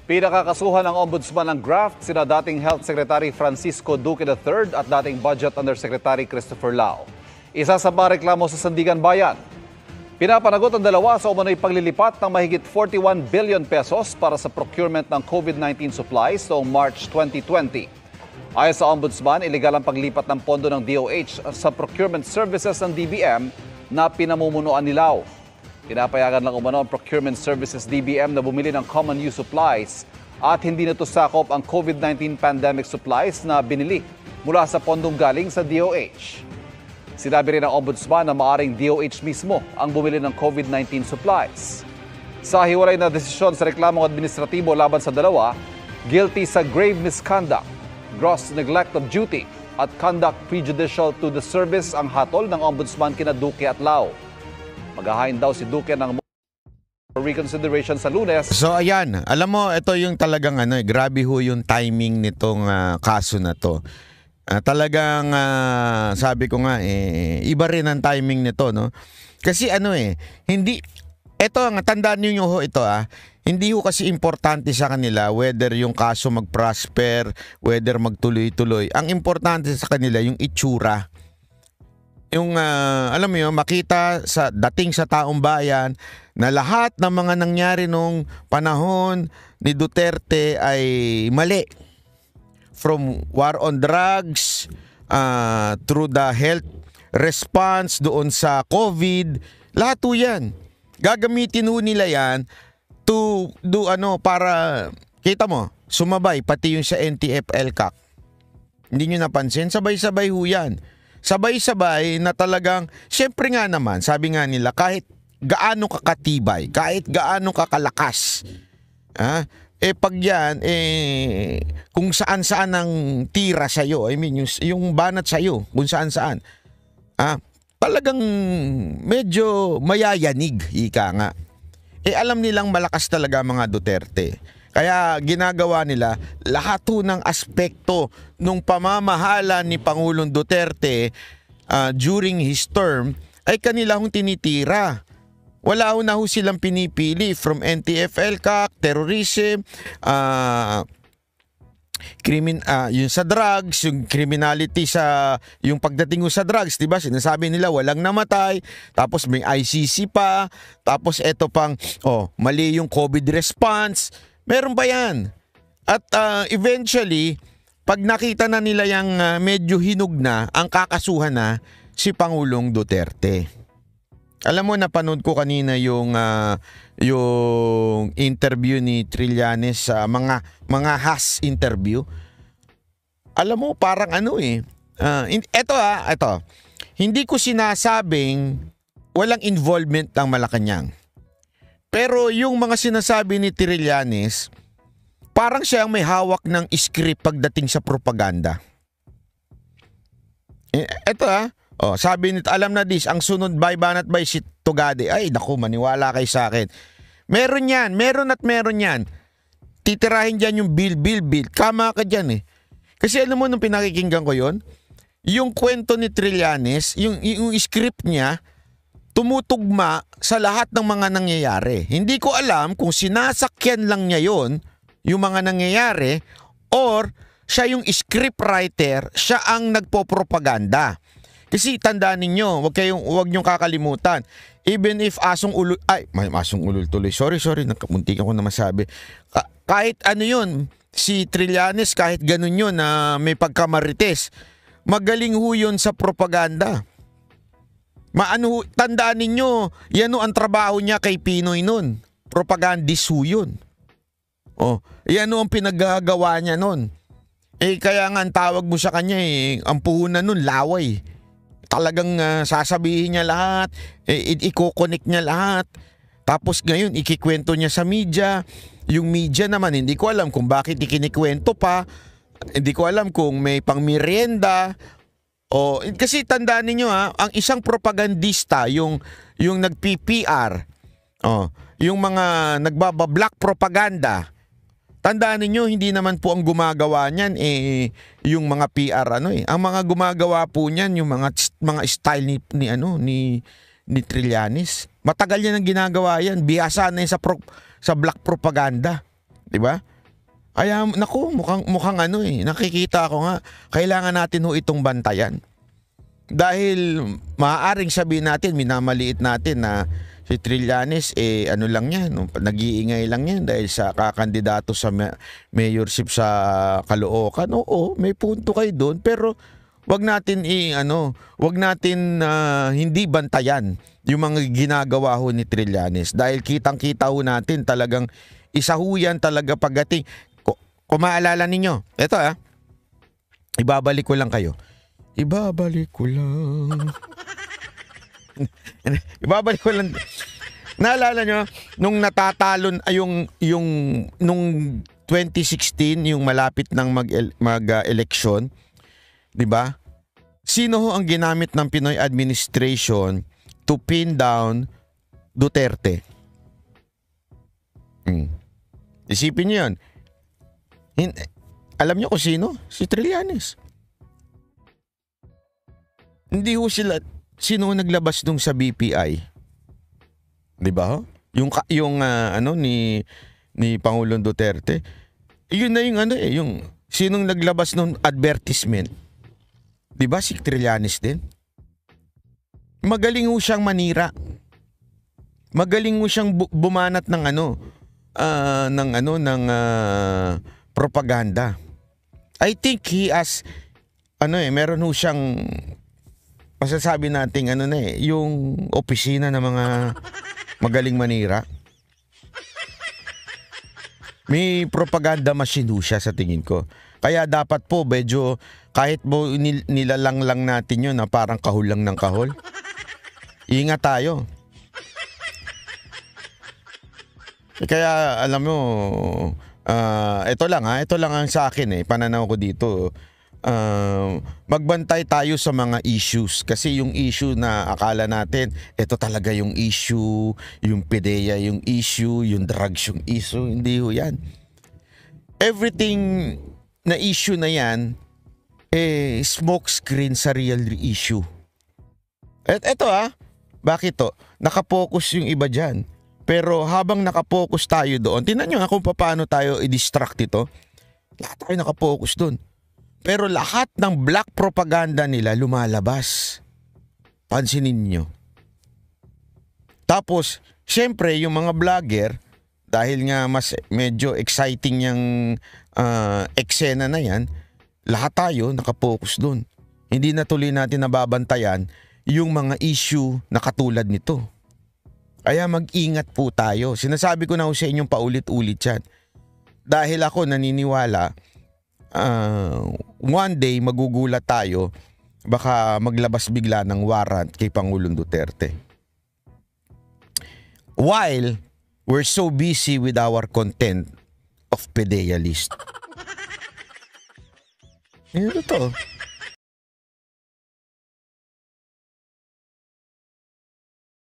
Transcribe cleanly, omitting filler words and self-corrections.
Pinakakasuhan ng Ombudsman ng graft sina dating Health Secretary Francisco Duque III at dating Budget Undersecretary Christopher Lao. Isa sa mga reklamo sa Sandigan Bayan. Pinapanagot ang dalawa sa umano'y paglilipat ng mahigit 41 billion pesos para sa procurement ng COVID-19 supplies noong March 2020. Ayon sa Ombudsman, ilegal ang paglipat ng pondo ng DOH sa procurement services ng DBM na pinamumunuan ni Lao. Pinapayagan lang umano ang Procurement Services DBM na bumili ng common use supplies at hindi na ito sakop ang COVID-19 pandemic supplies na binili mula sa pondong galing sa DOH. Sinabi rin ng Ombudsman na maaring DOH mismo ang bumili ng COVID-19 supplies. Sa hiwalay na desisyon sa reklamong administratibo laban sa dalawa, guilty sa grave misconduct, gross neglect of duty at conduct prejudicial to the service ang hatol ng Ombudsman kina Duque at Lao. Maghahain daw si Duque ng reconsideration sa Lunes. So ayan, alam mo, ito yung talagang grabe ho yung timing nitong kaso na to. Talagang sabi ko nga iba rin ang timing nito, no? Kasi hindi tandaan niyo ho ito hindi ho kasi importante sa kanila whether yung kaso mag-prosper, whether magtuloy-tuloy. Ang importante sa kanila yung itsura. Yung alam mo yun, makita sa dating sa taong bayan na lahat ng mga nangyari nung panahon ni Duterte ay mali. From war on drugs, through the health response doon sa COVID, lahat po yan. Gagamitin ho nila yan to do para, kita mo, sumabay, pati yung sa NTF-ELCAC. Hindi nyo napansin, sabay-sabay ho yan. Sabay-sabay na talagang, syempre nga naman, sabi nga nila, kahit gaano kakatibay, kahit gaano kakalakas, pag yan, kung saan-saan ang tira sa'yo, I mean, yung banat sa'yo, kung saan-saan, talagang medyo mayayanig, ika nga. Alam nilang malakas talaga mga Duterte. Kaya ginagawa nila lahat ng aspekto ng pamamahala ni Pangulong Duterte during his term ay kanila hong tinitira. Wala na ho silang pinipili from NTF-ELCAC, terrorism, yung sa drugs, yung criminality yung pagdating sa drugs, 'di ba? Sinasabi nila walang namatay, tapos may ICC pa, tapos eto pang mali yung COVID response. Meron pa yan. At eventually, pag nakita na nila yung medyo hinug na, ang kakasuhan na si Pangulong Duterte. Alam mo, napanood ko kanina yung interview ni Trillanes sa mga has interview. Alam mo, parang eto. Hindi ko sinasabing walang involvement ng Malacanang. Pero yung mga sinasabi ni Trillanes, parang siya ang may hawak ng script pagdating sa propaganda. Eto sabi nito, alam na ang sunod by banat by si Tugade. Ay, naku, maniwala kay sa akin. Meron yan, meron yan. Titirahin dyan yung bill. Kama ka dyan Kasi alam mo, nung pinakikinggan ko yon, yung kwento ni Trillanes, yung script niya, tumutugma sa lahat ng mga nangyayari. Hindi ko alam kung sinasakyan lang niya yon, yung mga nangyayari, or siya yung script writer, siya ang nagpo-propaganda. Kasi tandaan ninyo, wag niyong kakalimutan. Even if asong ulul tuloy. Sorry, nakamuntik ako na masabi. Kahit yun, si Trillanes, kahit ganun yun na may pagkamarites, magaling ho yun sa propaganda. Tandaan ninyo, yan ang trabaho niya kay Pinoy nun. Propagandist ho yun. Yan ang pinaggagawa niya nun. Kaya nga ang tawag mo sa kanya ang puhunan nun, laway. Talagang sasabihin niya lahat, i-connect niya lahat. Tapos ngayon, ikikwento niya sa media. Yung media naman, hindi ko alam kung bakit ikinikwento pa. Hindi ko alam kung may pangmerienda. Kasi tandaan niyo ang isang propagandista, yung nag-PPR, yung mga nagbabablock propaganda, tandaan niyo hindi naman po ang gumagawa niyan yung mga PR Ang mga gumagawa po niyan yung mga style ni Trillanes. Matagal yan ang ginagawa yan. Bihasa na yan sa black propaganda, 'di ba? Kaya naku, mukhang ano nakikita ko nga, kailangan natin ho itong bantayan. Dahil maaaring sabihin natin, minamaliit natin na si Trillanes ano lang yan, nag-iingay lang yan dahil sa kakandidato sa mayorship sa Caloocan. Oo, may punto kayo doon, pero wag natin hindi bantayan yung mga ginagawa ho ni Trillanes dahil kitang-kita ho natin talagang isa ho yan talaga pagdating. Kung maalala ninyo, eto ibabalik ko lang kayo. Ibabalik ko lang. Ibabalik ko lang. Naalala nyo, nung natatalon nung 2016, yung malapit ng mag-eleksyon, di ba? Sino ho ang ginamit ng Pinoy administration to pin down Duterte? Isipin nyo yun. Alam nyo kung sino? Si Trillanes. Hindi ho sino naglabas nung sa BPI? 'Di ba? Yung ni Pangulong Duterte. Yun na yung sinong naglabas nung advertisement. 'Di ba si Trillanes din? Magaling ho siyang manira. Magaling ho siyang bumanat ng propaganda. I think he has meron ho siyang masasabi nating yung opisina ng mga magaling manira. May propaganda machine ho siya sa tingin ko. Kaya dapat po medyo kahit nilalang lang natin yun na parang kahol lang ng kahol. Ingat tayo. Kaya alam mo, ito lang ang sa akin pananaw ko dito. Magbantay tayo sa mga issues kasi yung issue na akala natin ito talaga yung issue, yung PDEA yung issue, yung drugs yung issue, hindi ho yan. Everything na issue na yan smoke screen sa real issue. Eto bakit to? Nakapokus yung iba dyan, pero habang nakapokus tayo doon, tingnan nyo kung paano tayo i-distract ito. Lahat tayo nakapokus doon. Pero lahat ng black propaganda nila lumalabas. Pansinin nyo. Tapos, syempre, yung mga vlogger, dahil nga mas medyo exciting yung eksena na yan, lahat tayo nakapokus dun. Hindi na tuloy natin nababantayan yung mga issue na katulad nito. Kaya mag-ingat po tayo. Sinasabi ko na sa inyong paulit-ulit yan. Dahil ako naniniwala, one day magugulat tayo, baka maglabas bigla ng warrant kay Pangulong Duterte. While we're so busy with our content of PDEA list. Ito to.